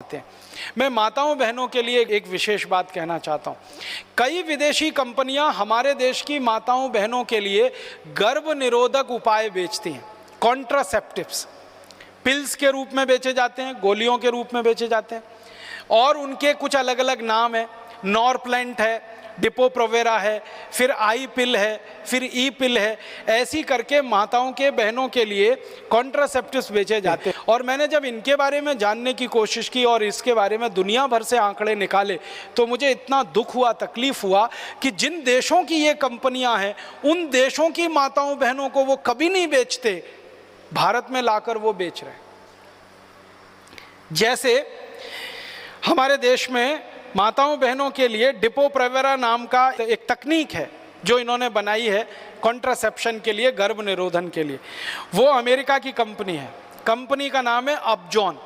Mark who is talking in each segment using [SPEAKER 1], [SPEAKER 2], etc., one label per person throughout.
[SPEAKER 1] करते हैं। मैं माताओं बहनों के लिए एक विशेष बात कहना चाहता हूँ। कई विदेशी कंपनियां हमारे देश की माताओं बहनों के लिए गर्भ निरोधक उपाय बेचती हैं। कॉन्ट्रासेप्टिव्स पिल्स के रूप में बेचे जाते हैं, गोलियों के रूप में बेचे जाते हैं, और उनके कुछ अलग अलग नाम है। नॉरप्लेंट है, डिपो-प्रोवेरा है, फिर आई पिल है, फिर ई पिल है। ऐसी करके माताओं के बहनों के लिए कॉन्ट्रासेप्टिव्स बेचे जाते हैं। और मैंने जब इनके बारे में जानने की कोशिश की और इसके बारे में दुनिया भर से आंकड़े निकाले तो मुझे इतना दुख हुआ, तकलीफ हुआ कि जिन देशों की ये कंपनियां हैं उन देशों की माताओं बहनों को वो कभी नहीं बेचते, भारत में लाकर वो बेच रहे हैं। जैसे हमारे देश में माताओं बहनों के लिए डिपो-प्रोवेरा नाम का एक तकनीक है जो इन्होंने बनाई है कॉन्ट्रासेप्शन के लिए, गर्भ निरोधन के लिए। वो अमेरिका की कंपनी है, कंपनी का नाम है अपजॉन।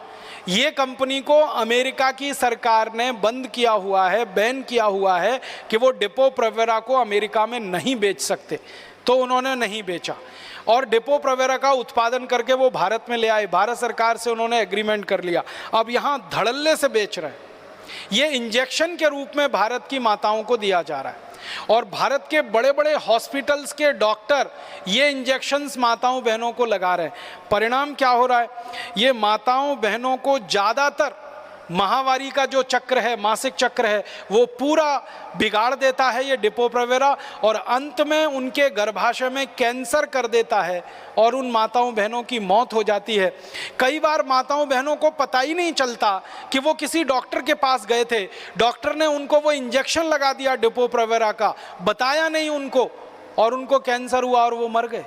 [SPEAKER 1] ये कंपनी को अमेरिका की सरकार ने बंद किया हुआ है, बैन किया हुआ है कि वो डिपो-प्रोवेरा को अमेरिका में नहीं बेच सकते, तो उन्होंने नहीं बेचा। और डिपो-प्रोवेरा का उत्पादन करके वो भारत में ले आए, भारत सरकार से उन्होंने एग्रीमेंट कर लिया, अब यहाँ धड़ल्ले से बेच रहे हैं। ये इंजेक्शन के रूप में भारत की माताओं को दिया जा रहा है और भारत के बड़े बड़े हॉस्पिटल्स के डॉक्टर ये इंजेक्शन्स माताओं बहनों को लगा रहे हैं। परिणाम क्या हो रहा है, ये माताओं बहनों को ज़्यादातर माहवारी का जो चक्र है, मासिक चक्र है, वो पूरा बिगाड़ देता है ये डिपो-प्रोवेरा, और अंत में उनके गर्भाशय में कैंसर कर देता है और उन माताओं बहनों की मौत हो जाती है। कई बार माताओं बहनों को पता ही नहीं चलता कि वो किसी डॉक्टर के पास गए थे, डॉक्टर ने उनको वो इंजेक्शन लगा दिया डिपो-प्रोवेरा का, बताया नहीं उनको, और उनको कैंसर हुआ और वो मर गए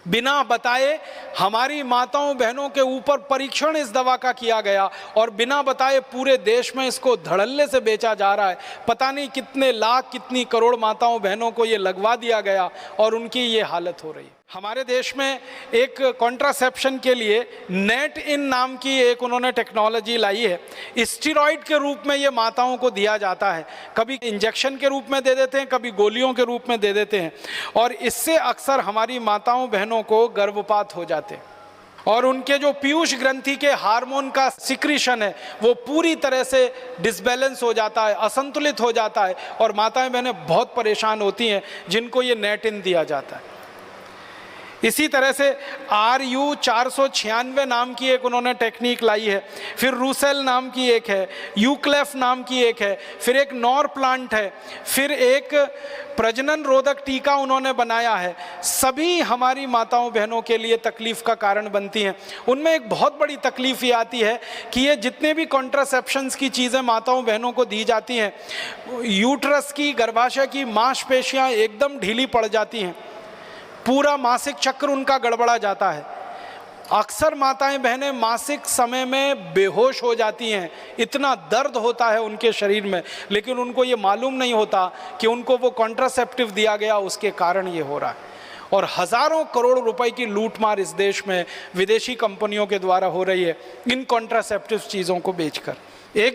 [SPEAKER 1] बिना बताए। हमारी माताओं बहनों के ऊपर परीक्षण इस दवा का किया गया और बिना बताए पूरे देश में इसको धड़ल्ले से बेचा जा रहा है। पता नहीं कितने लाख, कितनी करोड़ माताओं बहनों को ये लगवा दिया गया और उनकी ये हालत हो रही है। हमारे देश में एक कॉन्ट्रासेप्शन के लिए नेट इन नाम की एक उन्होंने टेक्नोलॉजी लाई है। स्टेरॉइड के रूप में ये माताओं को दिया जाता है, कभी इंजेक्शन के रूप में दे देते हैं, कभी गोलियों के रूप में दे देते हैं, और इससे अक्सर हमारी माताओं बहनों को गर्भपात हो जाते हैं और उनके जो पीयूष ग्रंथि के हार्मोन का सिक्रीशन है वो पूरी तरह से डिसबैलेंस हो जाता है, असंतुलित हो जाता है, और माताएं बहनें बहुत परेशान होती हैं जिनको ये नेट इन दिया जाता है। इसी तरह से RU 496 नाम की एक उन्होंने टेक्निक लाई है, फिर रूसेल नाम की एक है, यूक्लेफ नाम की एक है, फिर एक नॉर प्लांट है, फिर एक प्रजनन रोधक टीका उन्होंने बनाया है। सभी हमारी माताओं बहनों के लिए तकलीफ का कारण बनती हैं। उनमें एक बहुत बड़ी तकलीफ ये आती है कि ये जितने भी कॉन्ट्रासेप्शंस की चीज़ें माताओं बहनों को दी जाती हैं, यूट्रस की, गर्भाशय की मांसपेशियाँ एकदम ढीली पड़ जाती हैं, पूरा मासिक चक्र उनका गड़बड़ा जाता है। अक्सर माताएं बहनें मासिक समय में बेहोश हो जाती हैं, इतना दर्द होता है उनके शरीर में, लेकिन उनको ये मालूम नहीं होता कि उनको वो कॉन्ट्रासेप्टिव दिया गया, उसके कारण ये हो रहा है। और हज़ारों करोड़ रुपए की लूटमार इस देश में विदेशी कंपनियों के द्वारा हो रही है इन कॉन्ट्रासेप्टिव चीज़ों को बेचकर। एक दो